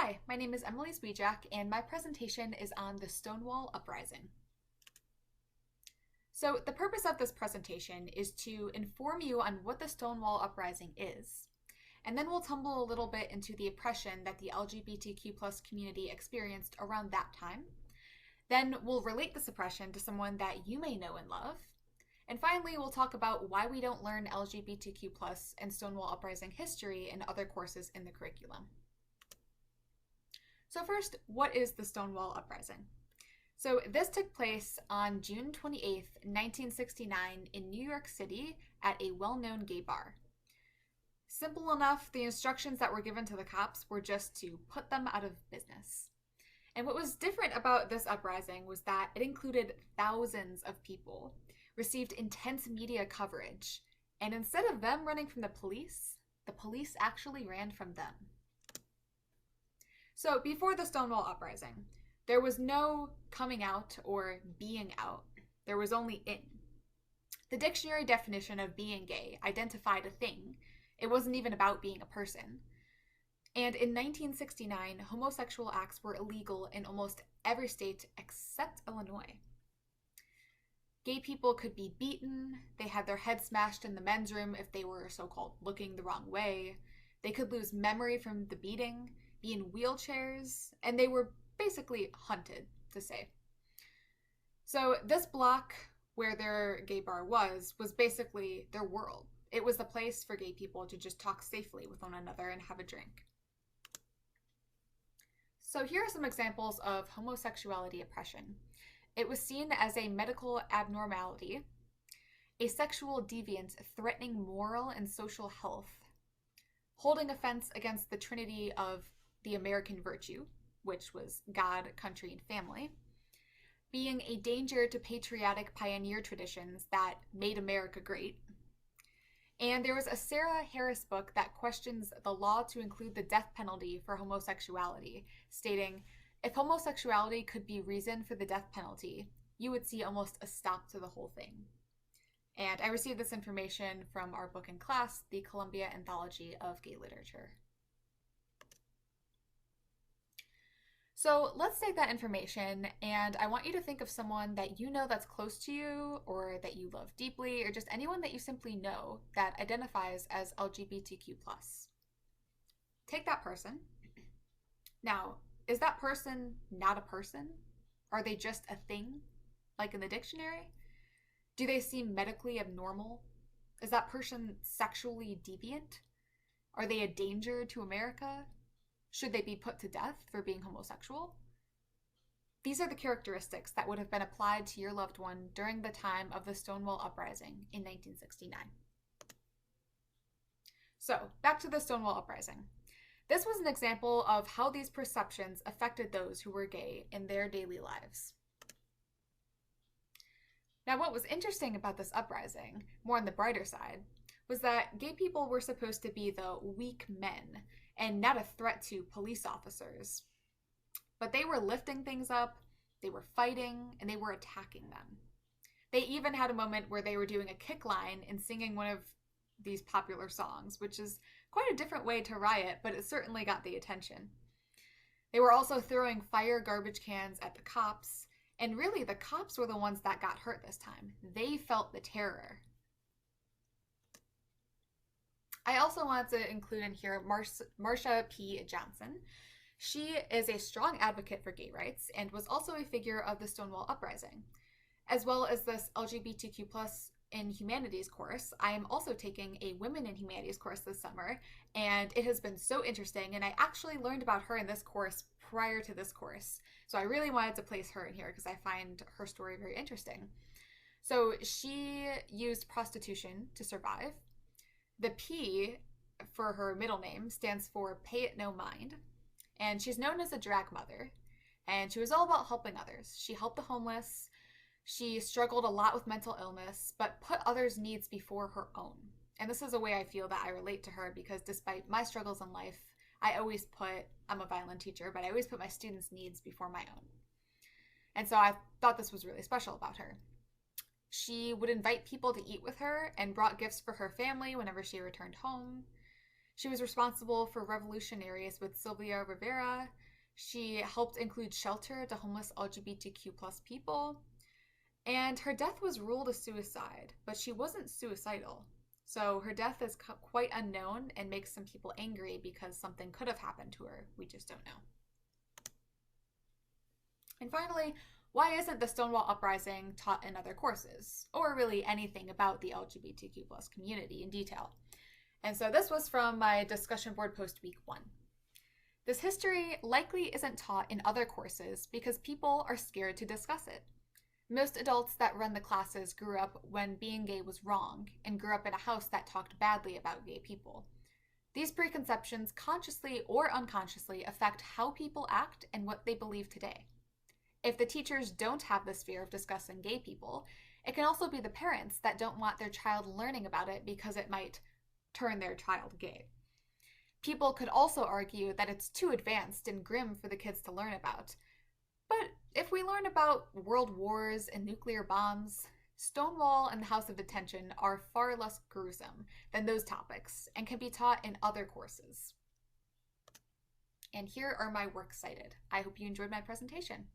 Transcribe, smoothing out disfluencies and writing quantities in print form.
Hi, my name is Emily Sweejak, and my presentation is on the Stonewall Uprising. So the purpose of this presentation is to inform you on what the Stonewall Uprising is, and then we'll tumble a little bit into the oppression that the LGBTQ plus community experienced around that time. Then we'll relate this oppression to someone that you may know and love. And finally, we'll talk about why we don't learn LGBTQ plus and Stonewall Uprising history in other courses in the curriculum. So first, what is the Stonewall Uprising? So this took place on June 28th, 1969 in New York City at a well-known gay bar. Simple enough, the instructions that were given to the cops were just to put them out of business. And what was different about this uprising was that it included thousands of people, received intense media coverage, and instead of them running from the police actually ran from them. So before the Stonewall Uprising, there was no coming out or being out. There was only in. The dictionary definition of being gay identified a thing. It wasn't even about being a person. And in 1969, homosexual acts were illegal in almost every state except Illinois. Gay people could be beaten, they had their heads smashed in the men's room if they were so-called looking the wrong way, they could lose memory from the beating, be in wheelchairs, and they were basically hunted, to say. So this block where their gay bar was basically their world. It was the place for gay people to just talk safely with one another and have a drink. So here are some examples of homosexuality oppression. It was seen as a medical abnormality, a sexual deviance threatening moral and social health, holding offense against the trinity of the American virtue, which was God, country, and family, being a danger to patriotic pioneer traditions that made America great. And there was a Sarah Harris book that questions the law to include the death penalty for homosexuality, stating, if homosexuality could be reason for the death penalty, you would see almost a stop to the whole thing. And I received this information from our book in class, the Columbia Anthology of Gay Literature. So let's take that information, and I want you to think of someone that you know that's close to you, or that you love deeply, or just anyone that you simply know that identifies as LGBTQ+. Take that person. Now, is that person not a person? Are they just a thing, like in the dictionary? Do they seem medically abnormal? Is that person sexually deviant? Are they a danger to America? Should they be put to death for being homosexual? These are the characteristics that would have been applied to your loved one during the time of the Stonewall Uprising in 1969. So, back to the Stonewall Uprising. This was an example of how these perceptions affected those who were gay in their daily lives. Now, what was interesting about this uprising, more on the brighter side, was that gay people were supposed to be the weak men and not a threat to police officers. But they were lifting things up, they were fighting, and they were attacking them. They even had a moment where they were doing a kick line and singing one of these popular songs, which is quite a different way to riot, but it certainly got the attention. They were also throwing fire garbage cans at the cops, and really the cops were the ones that got hurt this time. They felt the terror. I also wanted to include in here Marsha P. Johnson. She is a strong advocate for gay rights and was also a figure of the Stonewall Uprising. As well as this LGBTQ plus in humanities course, I am also taking a women in humanities course this summer, and it has been so interesting, and I actually learned about her in this course prior to this course. So I really wanted to place her in here because I find her story very interesting. So she used prostitution to survive. The P for her middle name stands for Pay It No Mind, and she's known as a drag mother, and she was all about helping others. She helped the homeless, she struggled a lot with mental illness, but put others' needs before her own. And this is a way I feel that I relate to her because despite my struggles in life, I'm a violin teacher, but I always put my students' needs before my own. And so I thought this was really special about her. She would invite people to eat with her and brought gifts for her family whenever she returned home. She was responsible for revolutionaries with Sylvia Rivera. She helped include shelter to homeless LGBTQ plus people. And her death was ruled a suicide, but she wasn't suicidal. So her death is quite unknown and makes some people angry because something could have happened to her. We just don't know. And finally, why isn't the Stonewall Uprising taught in other courses, or really anything about the LGBTQ plus community in detail? And so this was from my discussion board post week 1. This history likely isn't taught in other courses because people are scared to discuss it. Most adults that run the classes grew up when being gay was wrong and grew up in a house that talked badly about gay people. These preconceptions consciously or unconsciously affect how people act and what they believe today. If the teachers don't have this fear of discussing gay people, it can also be the parents that don't want their child learning about it because it might turn their child gay. People could also argue that it's too advanced and grim for the kids to learn about. But if we learn about world wars and nuclear bombs, Stonewall and the House of Detention are far less gruesome than those topics and can be taught in other courses. And here are my works cited. I hope you enjoyed my presentation.